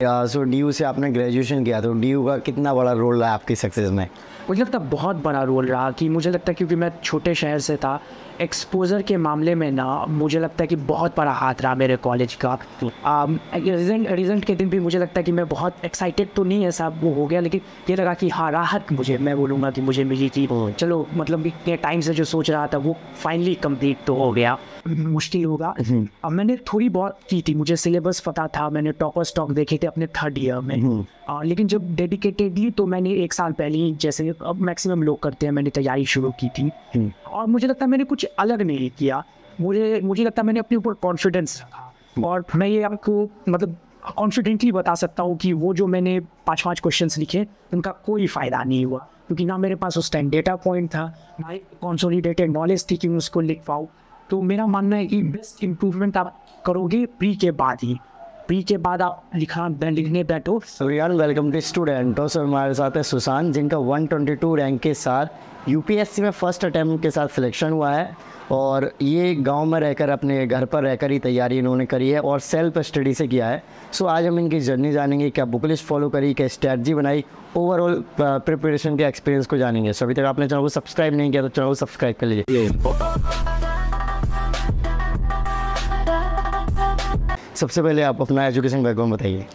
सो DU से आपने graduation किया, तो डीयू का कितना बड़ा रोल रहा है आपकी सक्सेस में? मुझे लगता है बहुत बड़ा रोल रहा कि मुझे लगता है क्योंकि मैं छोटे शहर से था, एक्सपोज़र के मामले में ना मुझे लगता है कि बहुत बड़ा हाथ रहा मेरे कॉलेज का। रिज़ल्ट के दिन भी मुझे लगता है कि मैं बहुत एक्साइटेड तो नहीं ऐसा वो हो गया, लेकिन ये लगा कि हाँ राहत मुझे मैं बोलूँगा कि मुझे मिली कि चलो मतलब इतने टाइम से जो सोच रहा था वो फाइनली कंप्लीट तो हो गया। मुश्किल होगा, अब मैंने थोड़ी बहुत की थी, मुझे सिलेबस पता था, मैंने टॉपर स्टॉक देखे थे अपने थर्ड ईयर में। लेकिन जब डेडिकेटेडली तो मैंने एक साल पहले ही, जैसे अब मैक्सिमम लोग करते हैं, मैंने तैयारी शुरू की थी। और मुझे लगता है मैंने कुछ अलग नहीं किया, मुझे लगता है मैंने अपने ऊपर कॉन्फिडेंस रखा। और मैं ये आपको मतलब कॉन्फिडेंटली बता सकता हूँ कि वो जो मैंने 5 क्वेश्चंस लिखे उनका कोई फ़ायदा नहीं हुआ, क्योंकि ना मेरे पास उस टाइम डेटा पॉइंट था, ना एक कंसोलिडेटेड नॉलेज थी कि मैं उसको लिख पाऊँ। तो मेरा मानना है कि बेस्ट इम्प्रूवमेंट आप करोगे प्री के बाद ही, प्री के बाद आप लिखने बैठो। सो यार वेलकम टू स्टूडेंट। तो सर हमारे साथ है सुशांत, जिनका 122 रैंक के साथ यूपीएससी में फर्स्ट अटैम्प्ट के साथ सिलेक्शन हुआ है। और ये गांव में रहकर, अपने घर पर रहकर ही तैयारी इन्होंने करी है और सेल्फ स्टडी से किया है। सो आज हम इनकी जर्नी जानेंगे, क्या बुक लिस्ट फॉलो करी, क्या स्ट्रैटेजी बनाई, ओवरऑल प्रिपरेशन के एक्सपीरियंस को जानेंगे। सो अभी तक आपने चैनल को सब्सक्राइब नहीं किया तो चैनल को सब्सक्राइब कर लीजिए। सबसे पहले आप अपना एजुकेशन बैकग्राउंड बताइए।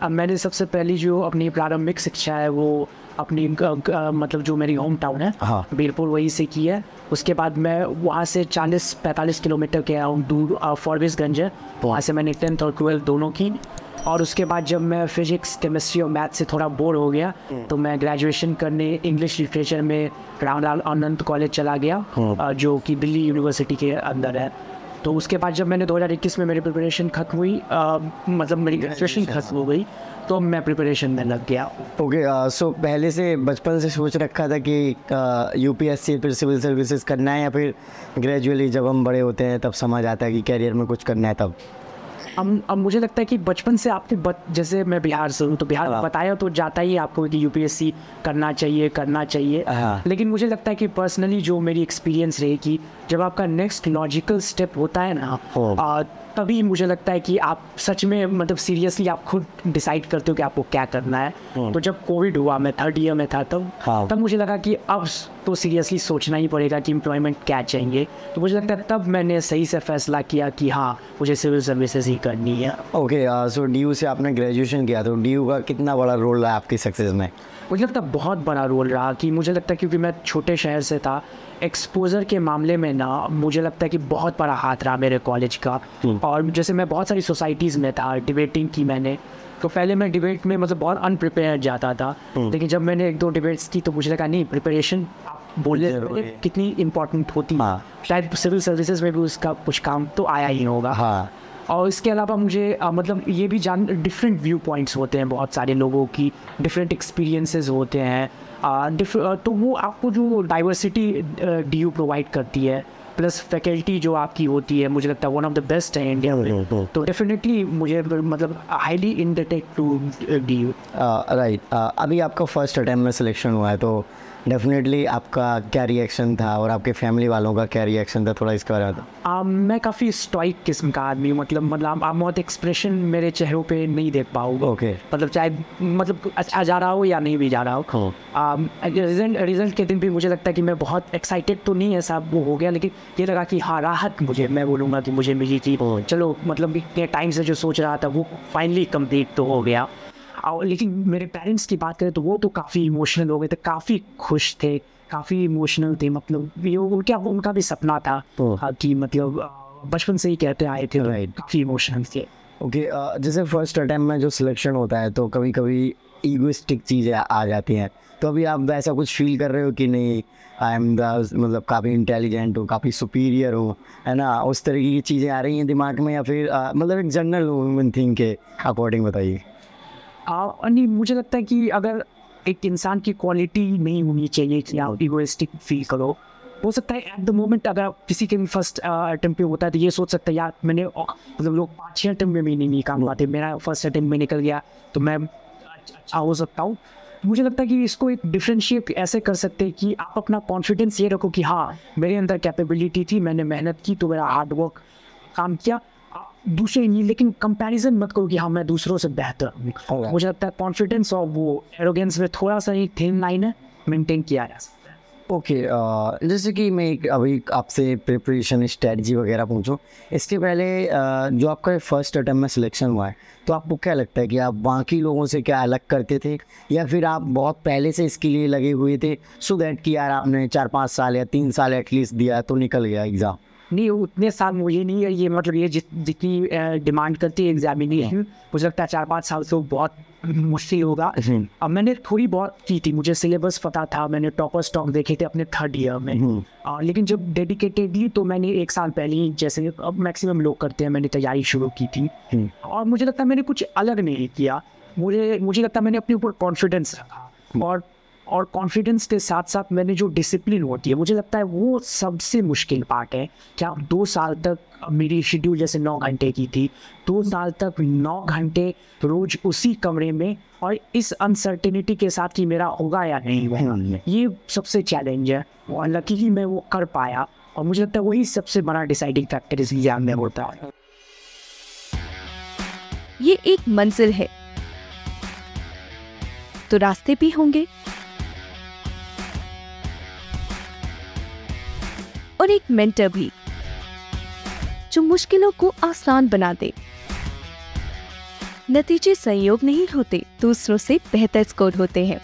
मैंने सबसे पहली जो अपनी प्रारंभिक शिक्षा है वो अपनी मतलब जो मेरी होम टाउन है, हाँ, बीरपुर, वहीं से की है। उसके बाद मैं वहाँ से 40-45 किलोमीटर के अराउंड दूर फॉरबिसगंज है, वहाँ से मैंने 10th और 12th दोनों की। और उसके बाद जब मैं फिजिक्स, केमिस्ट्री और मैथ से थोड़ा बोर हो गया तो मैं ग्रेजुएशन करने इंग्लिश लिटरेचर में रामलाल अनंत कॉलेज चला गया, जो कि दिल्ली यूनिवर्सिटी के अंदर है। तो उसके बाद जब मैंने 2021 में मेरी प्रिपरेशन ख़त्म हुई, मतलब मेरी ग्रेजुएशन ख़त्म हो गई, तो मैं प्रिपरेशन में लग गया। ओके, सो पहले से बचपन से सोच रखा था कि यूपीएससी फिर सिविल सर्विसेज करना है, या फिर ग्रेजुअली जब हम बड़े होते हैं तब समझ आता है कि कैरियर में कुछ करना है तब? अब मुझे लगता है कि बचपन से आपको जैसे मैं बिहार से हूँ, तो बिहार बताया तो जाता ही आपको कि यूपीएससी करना चाहिए। लेकिन मुझे लगता है कि पर्सनली जो मेरी एक्सपीरियंस रही कि जब आपका नेक्स्ट लॉजिकल स्टेप होता है ना, तभी मुझे लगता है कि आप सच में मतलब सीरियसली आप खुद डिसाइड करते हो कि आपको क्या करना है। तो जब कोविड हुआ, मैं थर्ड ईयर में था, तब मुझे लगा कि अब तो सीरियसली सोचना ही पड़ेगा कि एम्प्लॉयमेंट क्या चाहिए। तो मुझे लगता है तब मैंने सही से फैसला किया कि हाँ मुझे सिविल सर्विसेज ही करनी है। ओके, सो डीयू से आपने ग्रेजुएशन किया, तो डीयू का कितना बड़ा रोल रहा है आपकी सक्सेस में? मुझे लगता है बहुत बड़ा रोल रहा कि मुझे लगता है क्योंकि मैं छोटे शहर से था, एक्सपोज़र के मामले में ना मुझे लगता है कि बहुत बड़ा हाथ रहा मेरे कॉलेज का। और जैसे मैं बहुत सारी सोसाइटीज़ में था, डिबेटिंग की मैंने, तो पहले मैं डिबेट में मतलब बहुत अनप्रिपेयर जाता था। लेकिन जब मैंने 1-2 डिबेट्स की तो मुझे लगा नहीं, प्रिपरेशन बोलने कितनी इम्पोर्टेंट होती है, शायद सिविल सर्विसेज में भी उसका कुछ काम तो आया ही होगा। हाँ, और इसके अलावा मुझे मतलब ये भी डिफरेंट व्यू पॉइंट्स होते हैं, बहुत सारे लोगों की डिफरेंट एक्सपीरियंसेस होते हैं, तो वो आपको जो डाइवर्सिटी डीयू प्रोवाइड करती है, प्लस फैकल्टी जो आपकी होती है, मुझे लगता है वन ऑफ द बेस्ट है इंडिया में। तो डेफिनेटली मुझे मतलब highly indebted to DU. Right, अभी आपका फर्स्ट अटैम्प्ट में सिलेक्शन हुआ है, तो डेफिनेटली आपका क्या रिएक्शन था और आपके फैमिली वालों का क्या रिएक्शन था, थोड़ा इसके बारे में बताओ। मैं काफ़ी स्टॉइक किस्म का आदमी हूँ, मतलब आप बहुत एक्सप्रेशन मेरे चेहरों पे नहीं देख पाओगे। ओके, मतलब चाहे मतलब अच्छा जा रहा हो या नहीं भी जा रहा हो। रिजल्ट के दिन भी मुझे लगता है कि मैं बहुत एक्साइटेड तो नहीं ऐसा वो हो गया, लेकिन ये लगा कि हाँ राहत मैं बोलूँगा कि मुझे मिली कि चलो मतलब इतने टाइम से जो सोच रहा था वो फाइनली कंप्लीट तो हो गया। और लेकिन मेरे पेरेंट्स की बात करें तो वो तो काफ़ी इमोशनल हो गए थे, काफ़ी खुश थे, काफ़ी इमोशनल थे। मतलब ये उनका भी सपना था कि मतलब बचपन से ही कहते आए थे, राइट, काफ़ी इमोशनल थे। ओके, जैसे फर्स्ट अटैम्प्ट में जो सिलेक्शन होता है तो कभी कभी ईगोइस्टिक चीज़ें आ जाती हैं, तो अभी आप ऐसा कुछ फील कर रहे हो कि नहीं, आई एम द मतलब काफ़ी इंटेलिजेंट हो, काफ़ी सुपीरियर हो, है ना, उस तरीके की चीज़ें आ रही हैं दिमाग में, या फिर मतलब एक जनरल ह्यूमन थिंग के अकॉर्डिंग बताइए। नहीं, मुझे लगता है कि अगर एक इंसान की क्वालिटी नहीं होनी चाहिए कि आप इगोइस्टिक फील करो। हो सकता है एट द मोमेंट अगर आप किसी के भी फर्स्ट अटेम्प्ट पे होता है तो ये सोच सकते हैं यार मैंने मतलब लोग 5-6 अटेम्प्ट में भी नहीं निकाल पाते, मेरा फर्स्ट अटेम्प्ट में निकल गया तो मैं अच्छा हो सकता हूँ। मुझे लगता है कि इसको एक डिफरेंशिएट ऐसे कर सकते हैं कि आप अपना कॉन्फिडेंस ये रखो कि हाँ मेरे अंदर कैपेबिलिटी थी, मैंने मेहनत की, तो मेरा हार्ड वर्क काम किया। दूसरे नहीं, लेकिन कंपैरिजन मत करो कि हाँ मैं दूसरों से बेहतर हूँ। मुझे लगता है कॉन्फिडेंस और वो एरोगेंस में थोड़ा सा ही थिन लाइन है, मेंटेन किया जा सकता है। ओके, जैसे कि मैं अभी आपसे प्रिपरेशन स्ट्रेटजी वगैरह पूछूं, इसके पहले जो आपका फर्स्ट अटेम्प्ट में सिलेक्शन हुआ है, तो आपको क्या लगता है कि आप बाकी लोगों से क्या अलग करते थे, या फिर आप बहुत पहले से इसके लिए लगे हुए थे, सो दैट कि यार आपने 4-5 साल या 3 साल एटलीस्ट दिया तो निकल गया एग्ज़ाम? नहीं, उतने साल मुझे नहीं है, ये मतलब ये जितनी डिमांड करती है एग्जामिनेशन, मुझे लगता है 4-5 साल तो बहुत मुश्किल होगा। अब मैंने थोड़ी बहुत की थी, मुझे सिलेबस पता था, मैंने टॉपर स्टॉक देखे थे अपने 3rd ईयर में। लेकिन जब डेडिकेटेडली तो मैंने 1 साल पहले ही, जैसे अब मैक्सिमम लोग करते हैं, मैंने तैयारी शुरू की थी। और मुझे लगता है मैंने कुछ अलग नहीं किया, मुझे लगता है मैंने अपने ऊपर कॉन्फिडेंस रखा, और कॉन्फिडेंस के साथ साथ मैंने जो डिसिप्लिन होती है, मुझे लगता है वो सबसे मुश्किल पार्ट है। क्या 2 साल तक मेरी शेड्यूल जैसे 9 घंटे की थी, 2 साल तक 9 घंटे रोज उसी कमरे में, और इस अनसर्टेनिटी के साथ कि मेरा होगा या नहीं होगा, ये सबसे चैलेंज है। और लकीली मैं वो कर पाया, और मुझे लगता है वही सबसे बड़ा डिसाइडिंग फैक्टर इस एग्जाम में होता है। ये एक मंजिल है तो रास्ते भी होंगे, और एक मेंटर भी जो मुश्किलों को आसान बना दे। नतीजे संयोग नहीं होते, दूसरों से बेहतर स्कोर होते हैं।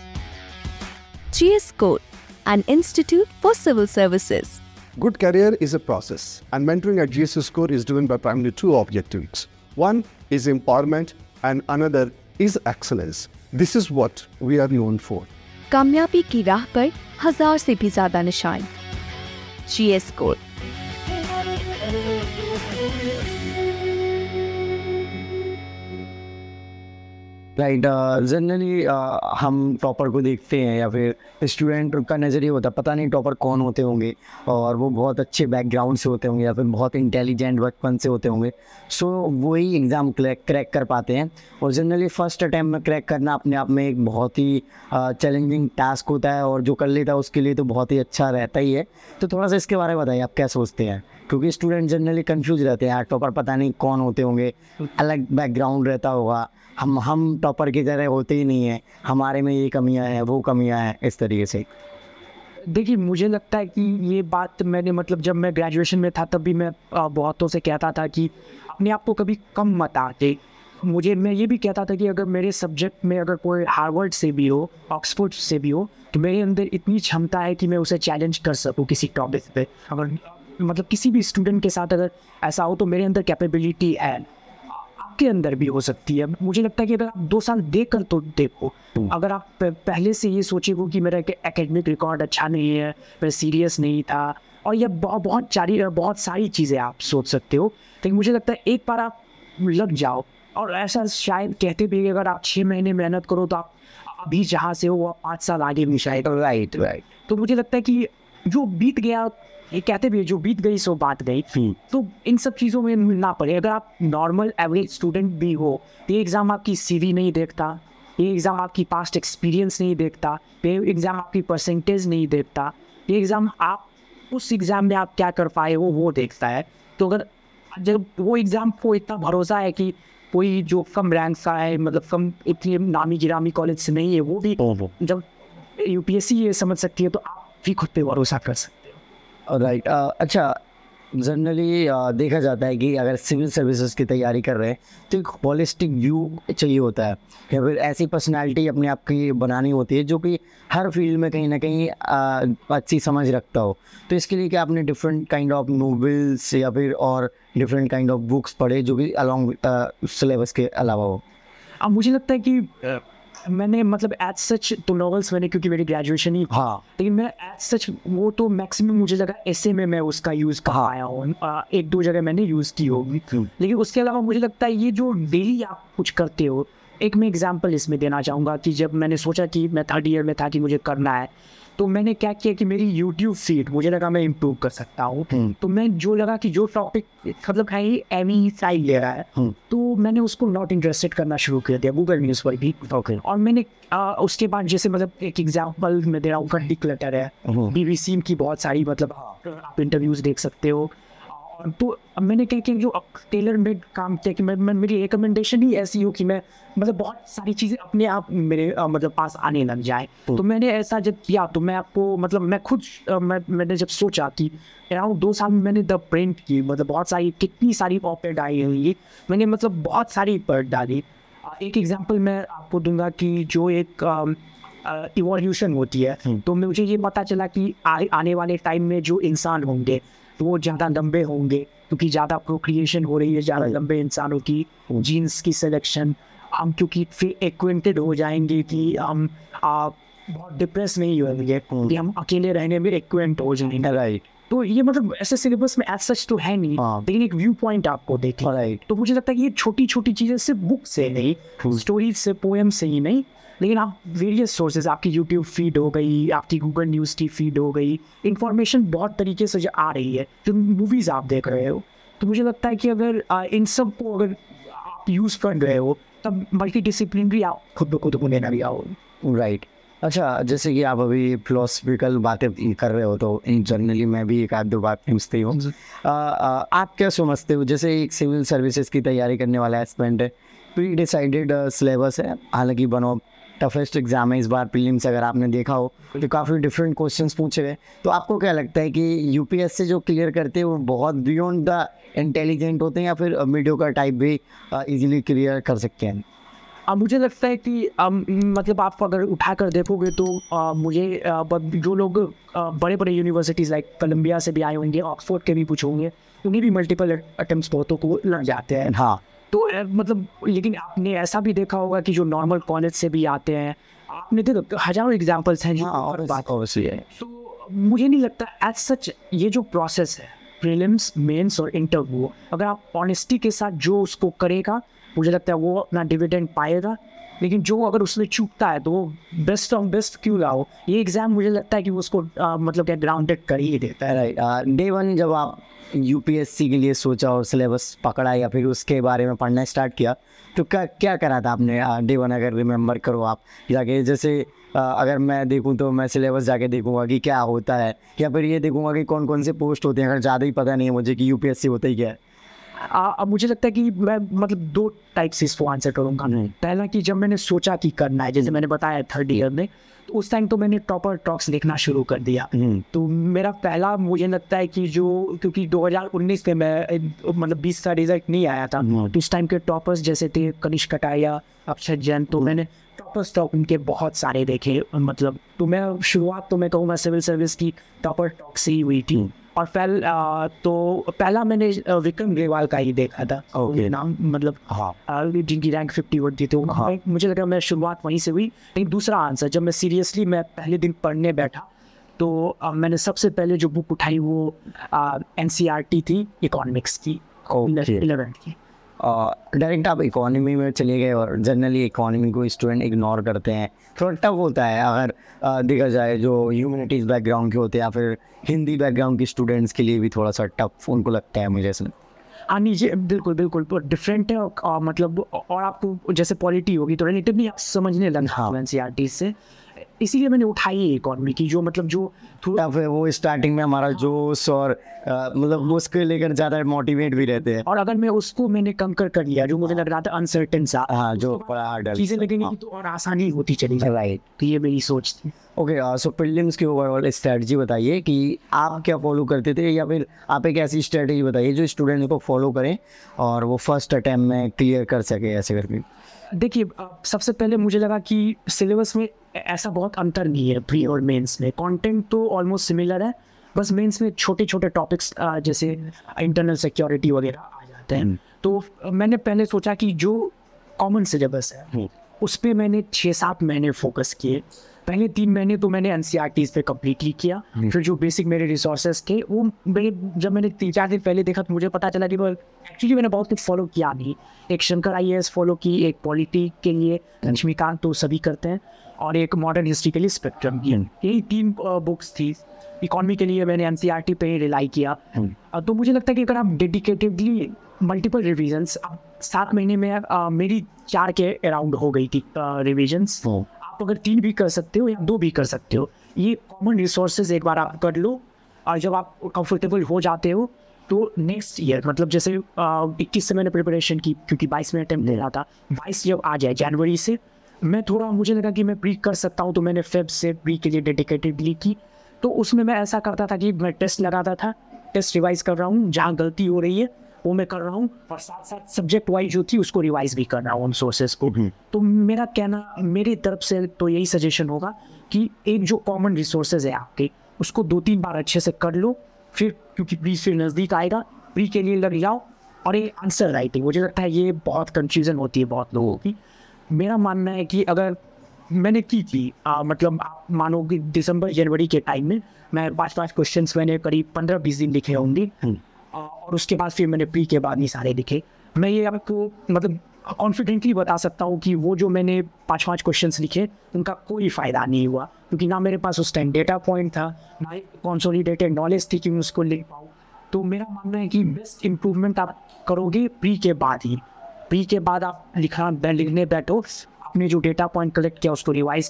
GS Score, an institute for civil services. Good career is a process, and mentoring at GS Score is driven by primarily 2 objectives. One is empowerment, and another is excellence. This is what we are known for. कामयाबी की राह पर 1000 से भी ज्यादा निशान। GS Score। Right, generally हम topper को देखते हैं, या फिर स्टूडेंट का नज़रिया होता है पता नहीं टॉपर कौन होते होंगे, और वो बहुत अच्छे बैकग्राउंड से होते होंगे या फिर बहुत इंटेलिजेंट बचपन से होते होंगे, सो वही एग्ज़ाम क्रैक कर पाते हैं। और जनरली फर्स्ट अटैम्प्ट में क्रैक करना अपने आप में एक बहुत ही चैलेंजिंग टास्क होता है, और जो कर लेता है उसके लिए तो बहुत ही अच्छा रहता ही है। तो थोड़ा सा इसके बारे में बताइए, आप क्या सोचते हैं, क्योंकि स्टूडेंट जनरली कंफ्यूज रहते हैं, यार टॉपर पता नहीं कौन होते होंगे, अलग बैकग्राउंड रहता होगा, हम टॉपर की तरह होते ही नहीं हैं, हमारे में ये कमियां हैं वो कमियां हैं, इस तरीके से। देखिए, मुझे लगता है कि ये बात मैंने मतलब जब मैं ग्रेजुएशन में था तब भी मैं बहुतों से कहता था कि अपने आप को कभी कम मत आके। मैं ये भी कहता था कि अगर मेरे सब्जेक्ट में अगर कोई हार्वर्ड से भी हो, ऑक्सफोर्ड से भी हो, तो मेरे अंदर इतनी क्षमता है कि मैं उसे चैलेंज कर सकूँ किसी टॉपिक पे। अगर मतलब किसी भी स्टूडेंट के साथ अगर ऐसा हो तो मेरे अंदर कैपेबिलिटी है, के अंदर भी हो सकती है। मुझे लगता है कि अगर आप 2 साल देकर तो देखो, अगर आप पहले से ये सोचेगो कि मेरा एकेडमिक रिकॉर्ड अच्छा नहीं है, मैं सीरियस नहीं था, और ये बहुत सारी चीज़ें आप सोच सकते हो, लेकिन मुझे लगता है एक बार आप लग जाओ, और ऐसा शायद कहते भी अगर आप 6 महीने मेहनत करो तो आप अभी जहाँ से हो वो 5 साल आगे भी शायद। राइट। तो मुझे लगता है कि जो बीत गया, ये कहते भी जो बीत गई सो बात गई, तो इन सब चीज़ों में ना पड़े। अगर आप नॉर्मल एवरेज स्टूडेंट भी हो, ये एग्ज़ाम आपकी CV नहीं देखता, ये एग्ज़ाम आपकी पास्ट एक्सपीरियंस नहीं देखता, ये एग्ज़ाम आपकी परसेंटेज नहीं देखता, ये एग्ज़ाम आप उस एग्ज़ाम में आप क्या कर पाए हो वो देखता है। तो अगर जब वो एग्ज़ाम को इतना भरोसा है कि कोई जो कम रैंक का है, मतलब कम इतनी नामी गिरामी कॉलेज से नहीं है, वो भी जब UPSC ये समझ सकती है, तो आप भी खुद पे भरोसा कर सकते हो। राइट। अच्छा, जनरली देखा जाता है कि अगर सिविल सर्विसेज की तैयारी कर रहे हैं तो एक होलिस्टिक व्यू चाहिए होता है, या फिर ऐसी पर्सनालिटी अपने आप की बनानी होती है जो कि हर फील्ड में कहीं ना कहीं अच्छी समझ रखता हो। तो इसके लिए क्या आपने डिफरेंट काइंड ऑफ नोवेल्स या फिर और डिफरेंट काइंड ऑफ बुक्स पढ़े जो कि अलॉन्ग सिलेबस के अलावा हो? अब मुझे लगता है कि मैंने मतलब एज सच तो नॉवेल्स मैंने, क्योंकि मेरी ग्रेजुएशन ही, हाँ, लेकिन मैं एज सच वो तो मैक्सिमम मुझे लगा ऐसे में मैं उसका यूज़ कर पाया हूँ, 1-2 जगह मैंने यूज़ की होगी। लेकिन उसके अलावा मुझे लगता है ये जो डेली आप कुछ करते हो, एक मैं एग्जांपल इसमें देना चाहूँगा कि जब मैंने सोचा कि मैं 3rd ईयर में था कि मुझे करना है, तो मैंने क्या किया कि मेरी यूट्यूब फीड मुझे लगा मैं इम्प्रूव कर सकता हूँ। तो मैं जो लगा कि जो टॉपिक मतलब है ही एमी साइड ले रहा है, तो मैंने उसको नॉट इंटरेस्टेड करना शुरू कर दिया गूगल न्यूज़ पर भी। और मैंने उसके बाद जैसे मतलब एक एग्जाम्पल मैं दे रहा हूँ, डिक्लेटर है, BBC की बहुत सारी मतलब आप इंटरव्यूज़ देख सकते हो, तो मैंने कहा कि जो टेलर मेड काम किया कि मैं मेरी रिकमेंडेशन ही ऐसी हो कि मैं मतलब बहुत सारी चीज़ें अपने आप मेरे मतलब पास आने लग जाए। तो मैंने ऐसा जब किया तो मैं आपको मतलब मैं खुद मैंने जब सोचा कि अराउंड 2 साल में मैंने द प्रिंट की मतलब बहुत सारी कितनी सारी ऑपेड आई हुई, मैंने मतलब बहुत सारी पढ़ डाली। एक एग्जांपल मैं आपको दूंगा कि जो एक इवोल्यूशन होती है, तो मुझे ये पता चला कि आने वाले टाइम में जो इंसान होंगे तो वो ज़्यादा लंबे होंगे क्योंकि ज़्यादा प्रोक्रिएशन हो रही है, ज़्यादा लंबे इंसानों की जीन्स की सिलेक्शन। हम क्योंकि फिर एक्वेंटेड हो जाएंगे कि हम बहुत डिप्रेस नहीं होंगे कि हम अकेले रहने में एक्वेंट हो जाएंगे। राइट। तो ये मतलब ऐसे सिलेबस में एज सच तो है नहीं, लेकिन एक व्यू पॉइंट आपको देखें। राइट। तो मुझे लगता है कि ये छोटी छोटी चीज़ें सिर्फ बुक से नहीं, स्टोरीज से, पोएम से ही नहीं, लेकिन आप वेरियस सोर्सेज, आपकी यूट्यूब फीड हो गई, आपकी गूगल न्यूज़ की फीड हो गई, इंफॉर्मेशन बहुत तरीके से जो आ रही है, जो मूवीज़ आप देख रहे हो, तो मुझे लगता है कि अगर इन सब को अगर आप यूज़ कर रहे हो तब मल्टी डिसिप्लिनरी आप खुद ब खुद होने लगे आओ। राइट। अच्छा, जैसे कि आप अभी फिलोसफिकल बातें कर रहे हो तो जनरली मैं भी एक आध दो बात पूछती हूँ। आप क्या समझते हो, जैसे एक सिविल सर्विसेज की तैयारी करने वाला एस्पिरेंट है, प्री डिसाइडेड सिलेबस है, हालांकि बनो टफेस्ट एग्जाम है इस बार प्रीलिम्स, अगर आपने देखा हो तो काफ़ी डिफरेंट क्वेश्चंस पूछे गए, तो आपको क्या लगता है कि यूपीएससी जो क्लियर करते हैं वो बहुत बियॉन्ड द इंटेलिजेंट होते हैं या फिर मीडियोकर टाइप भी इजीली क्लियर कर सकते हैं? मुझे लगता है कि मतलब आप अगर उठा कर देखोगे तो मुझे जो लोग बड़े बड़े यूनिवर्सिटीज़ लाइक कोलंबिया से भी आए होंगे, ऑक्सफोर्ड के भी कुछ होंगे, उन्हें भी मल्टीपल अटेम्प्ट्स बहुतों को लग जाते हैं। हाँ। तो मतलब लेकिन आपने ऐसा भी देखा होगा कि जो नॉर्मल कॉलेज से भी आते हैं, आपने देखो हज़ारों एग्जाम्पल्स हैं। बात ऑब्वियसली है। तो मुझे नहीं लगता एज सच ये जो प्रोसेस है प्रीलिम्स, मेंस और इंटरव्यू, अगर आप ऑनेस्टी के साथ जो उसको करेगा, मुझे लगता है वो अपना डिविडेंड पाएगा। लेकिन जो अगर उसमें चूकता है तो वो बेस्ट ऑफ बेस्ट क्यों ना हो, ये एग्ज़ाम मुझे लगता है कि उसको मतलब क्या ग्राउंडेड कर ही देता है। राइट। डे वन जब आप यूपीएससी के लिए सोचा और सिलेबस पकड़ा या फिर उसके बारे में पढ़ना स्टार्ट किया तो क्या करा था आपने डे वन, अगर रिमेंबर करो आप जाके? जैसे अगर मैं देखूं तो मैं सिलेबस जाके देखूंगा कि क्या होता है, या फिर ये देखूंगा कि कौन कौन से पोस्ट होते हैं, अगर ज़्यादा ही पता नहीं है मुझे कि यूपीएससी होता ही क्या है। अब मुझे लगता है कि मैं मतलब 2 टाइप से इसको आंसर करूँगा। पहला कि जब मैंने सोचा कि करना है, जैसे मैंने बताया 3rd ईयर में, तो उस टाइम तो मैंने टॉपर टॉक्स देखना शुरू कर दिया। तो मेरा पहला मुझे लगता है कि जो क्योंकि 2019 में मैं मतलब 20 का रिजल्ट नहीं आया था, तो उस टाइम के टॉपर्स जैसे थे कनिष्क कटारिया, अक्षत जैन, तो मैंने टॉपर्स टॉक उनके बहुत सारे देखे। मतलब तो मैं शुरुआत तो मैं कहूँगा सिविल सर्विस की टॉपर टॉक से ही हुई थी। और तो पहला मैंने विक्रम ग्रेवाल का ही देखा था। नाम मतलब जिनकी रैंक 51 थी, तो मुझे लगा मैं शुरुआत वहीं से हुई। लेकिन दूसरा आंसर जब मैं सीरियसली मैं पहले दिन पढ़ने बैठा तो मैंने सबसे पहले जो बुक उठाई वो NCERT थी, इकोनॉमिक्स की, 11th की। डायरेक्ट आप इकोनॉमी में चले गए और जनरली इकोनॉमी को स्टूडेंट इग्नोर करते हैं, थोड़ा टफ होता है अगर देखा जाए जो ह्यूमैनिटीज़ बैकग्राउंड के होते हैं या फिर हिंदी बैकग्राउंड के स्टूडेंट्स के लिए भी थोड़ा सा टफ उनको लगता है मुझे इसमें। नीचे बिल्कुल डिफरेंट है। मतलब और आपको जैसे पॉलिटी होगी तो रिलेटिवली आप समझने लगा NCERT से, इसीलिए मैंने उठाई इकोनॉमी की, जो मतलब जो थोड़ा फिर वो स्टार्टिंग में हमारा जोश और मतलब उसको लेकर ज़्यादा मोटिवेट भी रहते हैं। और अगर मैं उसको मैंने कंकर कर लिया जो मुझे लग रहा था अनसर्टेन सा, जो बड़ा हार्ड चीज़ें लगेंगी तो और आसानी होती चली जाए। राइट। तो ये मेरी सोच थी। ओके, सो प्रीलिम्स की ओवरऑल स्ट्रेटजी बताइए कि आप क्या फॉलो करते थे, या फिर आप एक ऐसी स्ट्रेटजी बताइए जो स्टूडेंट को फॉलो करें और वो फर्स्ट अटैम्प्ट में क्लियर कर सके ऐसे करके। देखिए, सबसे पहले मुझे लगा कि सिलेबस में ऐसा बहुत अंतर नहीं है प्री और मेंस में, कंटेंट तो ऑलमोस्ट सिमिलर है, बस मेंस में छोटे छोटे टॉपिक्स जैसे इंटरनल सिक्योरिटी वगैरह आ जाते हैं। तो मैंने पहले सोचा कि जो कॉमन सिलेबस है उस पर मैंने 6-7 महीने फोकस किए। पहले 3 महीने तो मैंने NCERT पे कम्प्लीटली किया। फिर जो बेसिक मेरे रिसोर्सेज थे वो जब मैंने 3-4 दिन पहले देखा तो मुझे पता चला कि एक्चुअली मैंने बहुत कुछ फॉलो किया नहीं। एक शंकर IAS फॉलो की, एक पॉलिटी के लिए लक्ष्मीकांत तो सभी करते हैं, और एक मॉडर्न हिस्ट्री के लिए स्पेक्ट्रम की। यही 3 बुक्स थी। इकोनॉमी के लिए मैंने NCERT पे ही रिलाई किया। तो मुझे लगता है कि अगर आप डेडिकेटेडली मल्टीपल रिविजन्स, 7 महीने में मेरी 4 के अराउंड हो गई थी रिविजन्स। आप अगर 3 भी कर सकते हो या 2 भी कर सकते हो। ये कॉमन रिसोर्सेज एक बार आप कर लो, और जब आप कंफर्टेबल हो जाते हो तो नेक्स्ट ईयर मतलब जैसे 21 से मैंने प्रिपरेशन की क्योंकि 22 में अटेम्प्ट ले रहा था, 22 जब आ जाए जनवरी से मैं थोड़ा मुझे लगा कि मैं प्री कर सकता हूँ, तो मैंने फेब से प्री के लिए डेडिकेटेडली की। तो उसमें मैं ऐसा करता था कि मैं टेस्ट लगाता था, टेस्ट रिवाइज कर रहा हूँ, जहाँ गलती हो रही है वो मैं कर रहा हूँ, और साथ साथ सब्जेक्ट वाइज जो थी उसको रिवाइज भी कर रहा हूँ सोर्सेस को। तो मेरा कहना मेरी तरफ से तो यही सजेशन होगा कि एक जो कॉमन रिसोर्सेज है आपके उसको 2-3 बार अच्छे से कर लो, फिर क्योंकि प्री से नज़दीक आएगा, प्री के लिए लग जाओ। और ये आंसर राइटिंग मुझे लगता है ये बहुत कन्फ्यूज़न होती है बहुत लोगों की। मेरा मानना है कि अगर मैंने की थी मतलब आप मानो कि दिसंबर जनवरी के टाइम में मैं 5-5 क्वेश्चंस मैंने करीब 15-20 दिन लिखे होंगे, और उसके बाद फिर मैंने प्री के बाद नहीं सारे लिखे। मैं ये आपको मतलब कॉन्फिडेंटली बता सकता हूँ कि वो जो मैंने 5-5 क्वेश्चंस लिखे उनका कोई फ़ायदा नहीं हुआ, क्योंकि ना मेरे पास उस टाइम डेटा पॉइंट था, ना ही कंसोलिडेटेड नॉलेज थी कि मैं उसको लिख पाऊँ। तो मेरा मानना है कि बेस्ट इम्प्रूवमेंट आप करोगे प्री के बाद ही। प्री के बाद आप लिखने बैठो, आपने जो डेटा पॉइंट कलेक्ट किया उसको रिवाइज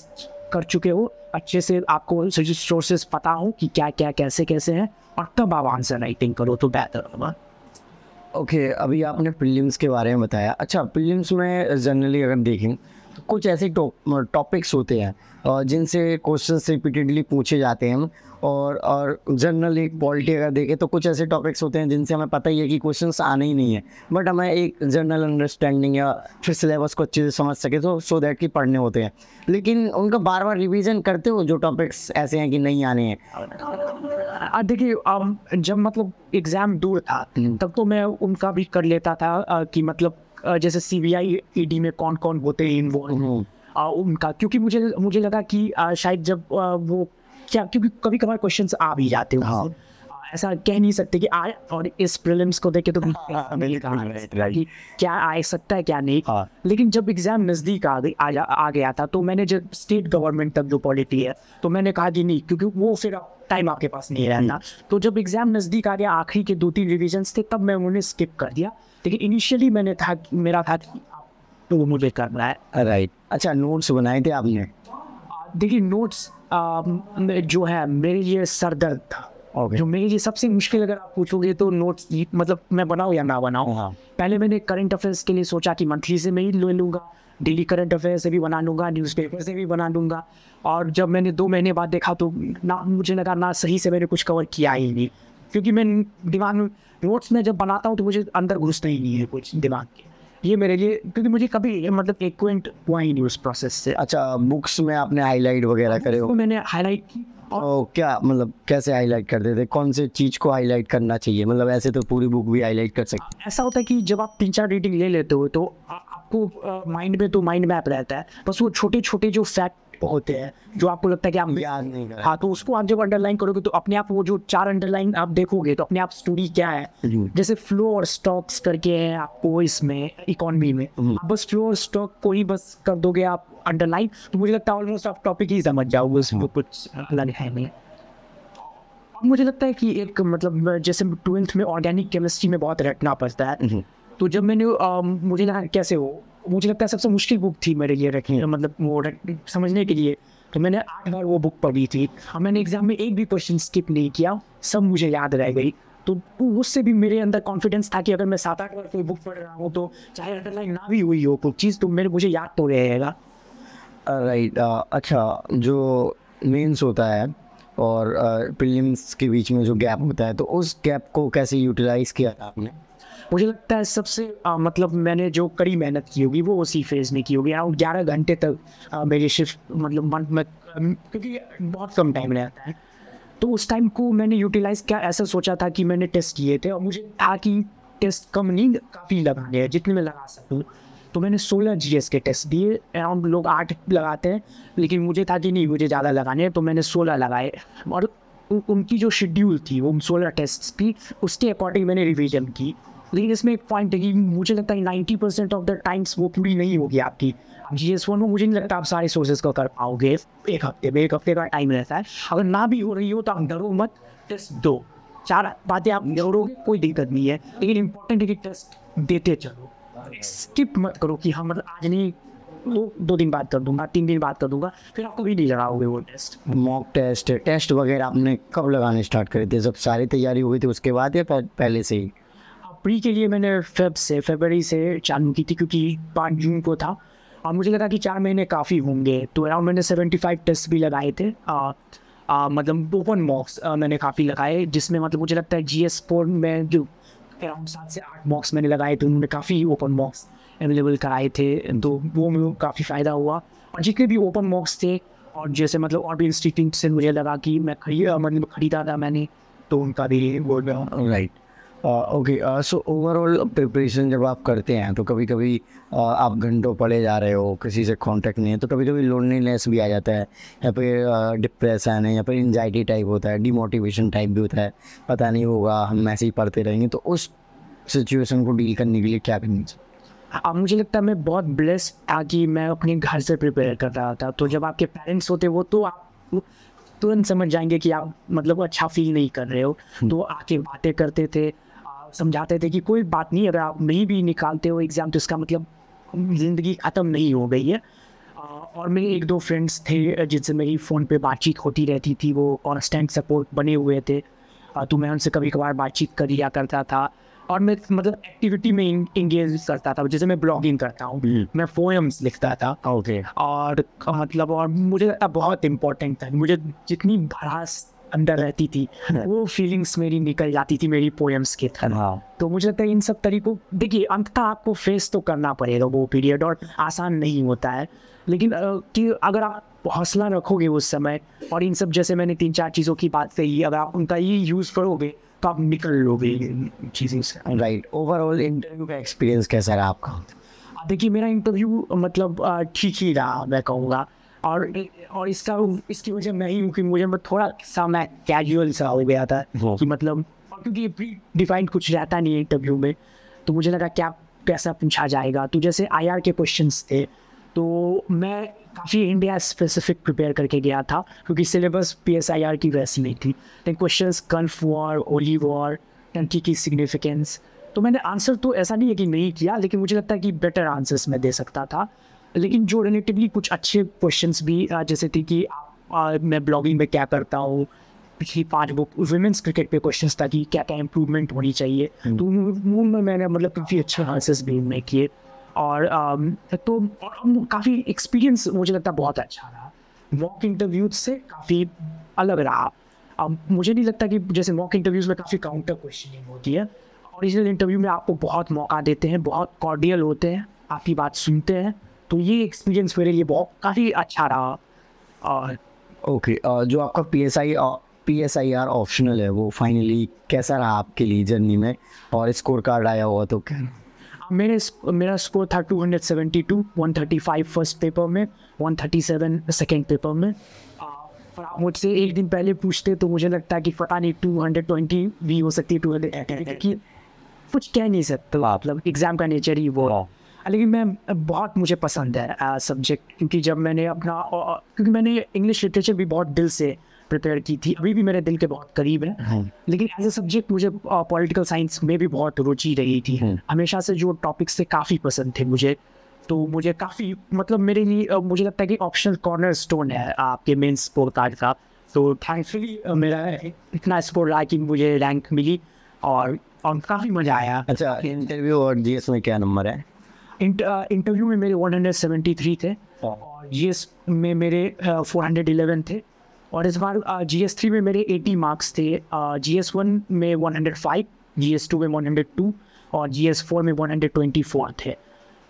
कर चुके हो अच्छे से, आपको सोर्सेज पता हो कि क्या क्या कैसे कैसे हैं, और तब आप आंसर राइटिंग करो तो बेहतर होगा। ओके, अभी आपने प्रीलिम्स के बारे में बताया। अच्छा, प्रीलिम्स में जनरली अगर देखें तो कुछ ऐसे टॉपिक्स होते हैं जिनसे क्वेश्चंस रिपीटेडली पूछे जाते हैं, और जनरली पॉलिटी अगर देखें तो कुछ ऐसे टॉपिक्स होते हैं जिनसे हमें पता ही है कि क्वेश्चंस आने ही नहीं है, बट हमें एक जनरल अंडरस्टैंडिंग या फिर सिलेबस को अच्छे से समझ सके तो सो दैट कि पढ़ने होते हैं। लेकिन उनका बार बार रिवीजन करते हो जो टॉपिक्स ऐसे हैं कि नहीं आने हैं? देखिए जब मतलब एग्ज़ाम दूर था तब तो मैं उनका भी कर लेता था कि मतलब जैसे CBI ED में कौन कौन होते हैं इन्वॉल्व उनका, क्योंकि मुझे लगा कि शायद जब वो क्या, क्योंकि कभी कभार क्वेश्चंस आ भी जाते हैं, ऐसा कह नहीं सकते कि आए, और इस प्रीलिम्स को देखे तो नहीं कहा कि क्या आ सकता है क्या नहीं। लेकिन जब एग्ज़ाम नज़दीक आ गया था तो मैंने जब स्टेट गवर्नमेंट तक जो पॉलिटी है तो मैंने कहा कि नहीं, क्योंकि वो फिर टाइम आपके पास नहीं रहना। तो जब एग्ज़ाम नज़दीक आ गया, आखिरी के 2-3 रिविजन्स थे, तब मैं उन्हें स्किप कर दिया। लेकिन इनिशियली मेरा था कि तो मुझे करना है। राइट। अच्छा, नोट्स बनाए थे आपने? देखिए नोट्स जो है मेरे लिए सरदर्द था। जो मेरे लिए सबसे मुश्किल अगर आप पूछोगे तो नोट्स, मतलब मैं बनाऊँ या ना बनाऊँ। पहले मैंने करंट अफेयर्स के लिए सोचा कि मंथली से मैं ही ले लूँगा, डेली करंट अफेयर से भी बना लूँगा, न्यूज़पेपर से भी बना लूँगा। और जब मैंने 2 महीने बाद देखा तो ना मुझे लगा ना सही से मैंने कुछ कवर किया ही नहीं, क्योंकि मैं दिमाग में नोट्स में जब बनाता हूँ तो मुझे अंदर घुसता ही नहीं है कुछ दिमाग के। ये मेरे लिए, क्योंकि मुझे कभी मतलब एक्वेंट हुआ ही नहीं उस प्रोसेस से। अच्छा, बुक्स में आपने हाईलाइट वगैरह करे हो? मैंने हाईलाइट की। और क्या मतलब कैसे हाईलाइट करते थे? कौन से चीज़ को हाईलाइट करना चाहिए? मतलब ऐसे तो पूरी बुक भी हाईलाइट कर सकते। ऐसा होता है कि जब आप 3-4 रीडिंग ले लेते हो तो आपको माइंड में तो माइंड मैप रहता है, बस वो छोटे छोटे जो फैक्ट होते हैं जो आपको लगता है कि आप याद नहीं कर। हाँ, तो उसको आप जब अंडरलाइन करोगे तो अपने आप वो जो 4 अंडरलाइन आप देखोगे तो अपने आप स्टोरी क्या है। जैसे फ्लो और स्टॉक्स करके है आपको इसमें इकोनॉमी में, आप बस फ्लो और स्टॉक को ही बस कर दोगे आप अंडरलाइन, तो मुझे लगता है ऑलमोस्ट आप टॉपिक ही समझ जाओगे, उसमें कुछ अलग है नहीं। मुझे लगता है कि एक मतलब जैसे 12th में ऑर्गेनिक केमिस्ट्री में बहुत रटना पड़ता है, तो जब मैंने मुझे लगा कैसे हो, मुझे लगता है सबसे मुश्किल बुक थी मेरे लिए रखने, मतलब वो समझने के लिए। तो मैंने 8 बार वो बुक पढ़ी थी, मैंने एग्जाम में एक भी क्वेश्चन स्किप नहीं किया, सब मुझे याद रह गई। तो उससे भी मेरे अंदर कॉन्फिडेंस था कि अगर मैं 7-8 बार कोई बुक पढ़ रहा हूँ तो चाहे अंडरलाइन ना भी हुई हो कोई चीज़ तो मुझे याद तो रहेगा। राइट। अच्छा, जो मेंस होता है और प्रीलिम्स के बीच में जो गैप होता है, तो उस गैप को कैसे यूटिलाइज किया था आपने? मुझे लगता है सबसे मतलब मैंने जो कड़ी मेहनत की होगी वो उसी फेज़ में की होगी। अराउंड 11 घंटे तक मेरी शिफ्ट मतलब मंथ में, क्योंकि बहुत कम टाइम रहता है, तो उस टाइम को मैंने यूटिलाइज़ किया। ऐसा सोचा था कि मैंने टेस्ट किए थे और मुझे था कि टेस्ट कम नहीं काफ़ी लगाने हैं, जितने में लगा सकूँ। तो मैंने 16 GS के टेस्ट दिए। अराउंड लोग 8 लगाते हैं, लेकिन मुझे था कि नहीं मुझे ज़्यादा लगाने हैं, तो मैंने 16 लगाए। और उनकी जो शेड्यूल थी वो 16 टेस्ट की, उसके अकॉर्डिंग मैंने रिवीजन की। लेकिन इसमें एक पॉइंट है कि मुझे लगता है 90% ऑफ द टाइम्स वो पूरी नहीं होगी आपकी GS1 में। मुझे नहीं लगता आप सारे सोर्सेज को कर पाओगे एक हफ्ते का टाइम रहता है। अगर ना भी हो रही हो तो आप डरो मत, टेस्ट दो। 4 बातें आप डरोगे कोई दिक्कत नहीं है, लेकिन इंपॉर्टेंट है कि टेस्ट देते चलो, स्किप मत करो कि हाँ मतलब आज नहीं दो दिन बाद कर दूंगा, 3 दिन बाद कर दूंगा, फिर आपको भी नहीं लगाओगे वो टेस्ट। मॉक टेस्ट वगैरह आपने कब लगाने स्टार्ट करे थे? जब सारी तैयारी हुई थी उसके बाद या पहले से ही? प्री के लिए मैंने फरवरी से चालू की थी, क्योंकि 5 जून को था और मुझे लगा कि 4 महीने काफ़ी होंगे, तो अराउंड मैंने 75 टेस्ट भी लगाए थे। मतलब ओपन मॉक्स मैंने काफ़ी लगाए, जिसमें मतलब मुझे लगता है GS स्पोर्ट में जो अराउंड 7 से 8 मॉक्स मैंने लगाए थे, उन्होंने काफ़ी ओपन मॉक्स अवेलेबल कराए थे, तो वो मुझे काफ़ी फ़ायदा हुआ। और जितने भी ओपन मॉक्स थे और जैसे मतलब और भी इंस्टीट्यूट से मुझे लगा कि मैं खरीदा था मैंने, तो उनका भी वो right. Okay, so overall preparation जब आप करते हैं तो कभी कभी आप घंटों पढ़े जा रहे हो, किसी से कांटेक्ट नहीं है, तो कभी कभी लोनलीनेस भी आ जाता है, या फिर डिप्रेशन है, या फिर एंजाइटी टाइप होता है, डिमोटिवेशन टाइप भी होता है, पता नहीं होगा हम ऐसे ही पढ़ते रहेंगे, तो उस सिचुएशन को डील करने के लिए क्या करना चाहिए? अब मुझे लगता है मैं बहुत ब्लेस्ड था कि मैं अपने घर से प्रिपेयर कर रहा था, तो जब आपके पेरेंट्स होते वो तो आप तुरंत समझ जाएंगे कि आप मतलब अच्छा फील नहीं कर रहे हो, तो आके बातें करते थे, समझाते थे कि कोई बात नहीं, अगर आप नहीं भी निकालते हो एग्ज़ाम तो इसका मतलब ज़िंदगी ख़त्म नहीं हो गई है। और मेरे 1-2 फ्रेंड्स थे जिनसे मेरी फ़ोन पे बातचीत होती रहती थी, वो कॉन्स्टेंट सपोर्ट बने हुए थे, तो मैं उनसे कभी कभार बातचीत कर लिया करता था। और मैं मतलब एक्टिविटी में इंगेज करता था, जैसे मैं ब्लॉगिंग करता हूँ, मैं पोएम्स लिखता था। ओके। और मतलब और मुझे लगता बहुत इम्पोर्टेंट था, मुझे जितनी भड़ास अंदर रहती थी वो फीलिंग्स मेरी निकल जाती थी मेरी पोएम्स के थ्रू। तो मुझे लगता है इन सब तरीकों, देखिए अंततः आपको फेस तो करना पड़ेगा वो पीरियड, और आसान नहीं होता है, लेकिन कि अगर आप हौसला रखोगे उस समय और इन सब जैसे मैंने 3-4 चीज़ों की बात कही, अगर आप उनका ये यूज़ करोगे तो आप निकल लोगे चीज़ें से। राइट। ओवरऑल इंटरव्यू का एक्सपीरियंस कैसा रहा आपका? देखिए मेरा इंटरव्यू मतलब ठीक ही रहा मैं कहूँगा, और इसकी वजह मैं ही हूँ कि मुझे थोड़ा सा मैं कैजुअल सा हो गया था कि मतलब, क्योंकि प्री डिफाइंड कुछ रहता नहीं है इंटरव्यू में, तो मुझे लगा क्या कैसा पूछा जाएगा। तो जैसे IR के क्वेश्चंस थे, तो मैं काफ़ी इंडिया स्पेसिफिक प्रिपेयर करके गया था, क्योंकि सिलेबस PSIR की वैसी नहीं थी। लेकिन क्वेश्चंस गल्फ वॉर, ओली वॉर, टर्की की सिग्निफिकेंस, तो मैंने आंसर तो ऐसा नहीं है कि नहीं किया, लेकिन मुझे लगता है कि बेटर आंसर्स मैं दे सकता था। लेकिन जो रिलेटिवली कुछ अच्छे क्वेश्चंस भी जैसे थे कि मैं ब्लॉगिंग में क्या करता हूँ, पिछली 5 बुक वुमेंस क्रिकेट पे क्वेश्चंस था कि क्या क्या इम्प्रूवमेंट होनी चाहिए, तो वो मैंने मतलब काफ़ी अच्छे आंसर्स भी उनमें किए। और तो काफ़ी एक्सपीरियंस मुझे लगता है बहुत अच्छा रहा, मॉक इंटरव्यूज से काफ़ी अलग रहा। अब मुझे नहीं लगता कि जैसे मॉक इंटरव्यूज़ में काफ़ी काउंटर क्वेश्चनिंग होती है, ओरिजिनल इंटरव्यू में आपको बहुत मौका देते हैं, बहुत कॉर्डियल होते हैं, आपकी बात सुनते हैं, तो ये एक्सपीरियंस मेरे लिए बहुत काफ़ी अच्छा रहा। और ओके, जो आपका PSIR ऑप्शनल है वो फाइनली कैसा रहा आपके लिए जर्नी में, और स्कोर कार्ड आया हुआ तो क्या? मेरा स्कोर था 272, 135 फर्स्ट पेपर में, 137 सेकेंड पेपर में। पर आप मुझसे एक दिन पहले पूछते तो मुझे लगता है कि पता नहीं 220 भी हो सकती है, 280, कि कुछ कह नहीं सकते, मतलब एग्ज़ाम का नेचर ही वो। लेकिन बहुत मुझे पसंद है सब्जेक्ट, क्योंकि जब मैंने क्योंकि मैंने इंग्लिश लिटरेचर भी बहुत दिल से प्रिपेयर की थी, अभी भी मेरे दिल के बहुत करीब है। लेकिन एज ए सब्जेक्ट मुझे पॉलिटिकल साइंस में भी बहुत रुचि रही थी, हमेशा से जो टॉपिक्स थे काफ़ी पसंद थे मुझे, तो मुझे काफ़ी मतलब मेरे लिए मुझे लगता है कि ऑप्शनल कॉर्नर स्टोन है आपके मेन स्कोर कार्ड का। तो थैंकफुली मेरा इतना स्कोर रहा कि मुझे रैंक मिली और काफ़ी मज़ा आया। अच्छा, इंटरव्यू और GS में क्या नंबर है? इंटरव्यू में मेरे 173 थे और GS में मेरे 411 थे, और इस बार GS3 में मेरे 80 मार्क्स थे। GS1 में 105, GS2 में 102 और GS4 में 124 थे।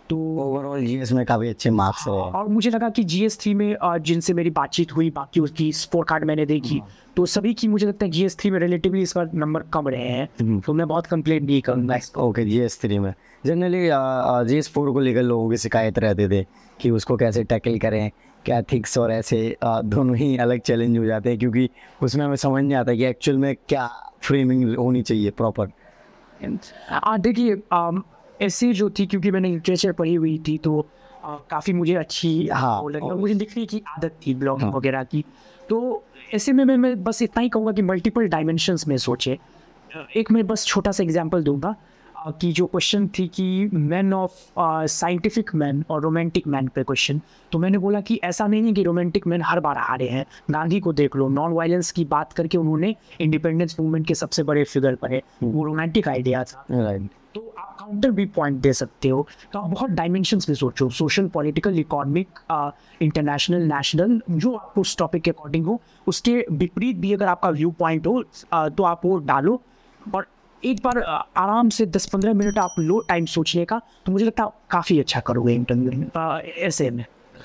तो ओवरऑल GS में काफ़ी अच्छे मार्क्स रहे। और मुझे लगा कि GS3 में जिनसे मेरी बातचीत हुई, बाकी उसकी स्कोर कार्ड मैंने देखी, तो सभी की मुझे लगता है GS3 में रिलेटिवली इस बार नंबर कम रहे हैं, तो मैं बहुत कंप्लेंट नहीं करूँगा। ओके, GS3 में जनरली GS4 को लेकर लोगों की शिकायत रहते थे कि उसको कैसे टैकल करें, क्या एथिक्स और ऐसे दोनों ही अलग चैलेंज हो जाते हैं, क्योंकि उसमें हमें समझ नहीं आता कि एक्चुअल में क्या फ्रेमिंग होनी चाहिए प्रॉपर। देखिए ऐसे जो थी, क्योंकि मैंने लिटरेचर पढ़ी हुई थी, तो काफ़ी मुझे अच्छी मुझे लिखने की आदत थी ब्लॉगिंग वगैरह की, तो ऐसे में मैं बस इतना ही कहूँगा कि मल्टीपल डायमेंशंस में सोचे। एक मैं बस छोटा सा एग्जांपल दूंगा। की जो क्वेश्चन थी कि मैन ऑफ साइंटिफिक मैन और रोमांटिक मैन पे क्वेश्चन, तो मैंने बोला कि ऐसा नहीं है कि रोमांटिक मैन हर बार हारे हैं। गांधी को देख लो, नॉन वायलेंस की बात करके उन्होंने इंडिपेंडेंस मूवमेंट के सबसे बड़े फिगर बने, वो रोमांटिक आइडिया था। राइट। तो आप काउंटर भी पॉइंट दे सकते हो, तो आप बहुत डायमेंशंस में सोचो, social, political, economic, international, national, जो आपको उस टॉपिक के अकॉर्डिंग हो, उसके विपरीत भी अगर आपका व्यू पॉइंट हो तो आप वो डालो, और एक बार आराम से 10-15 मिनट आप लो टाइम सोचने का, तो मुझे लगता है काफ़ी अच्छा करोगे इंटरव्यू में, ऐसे में।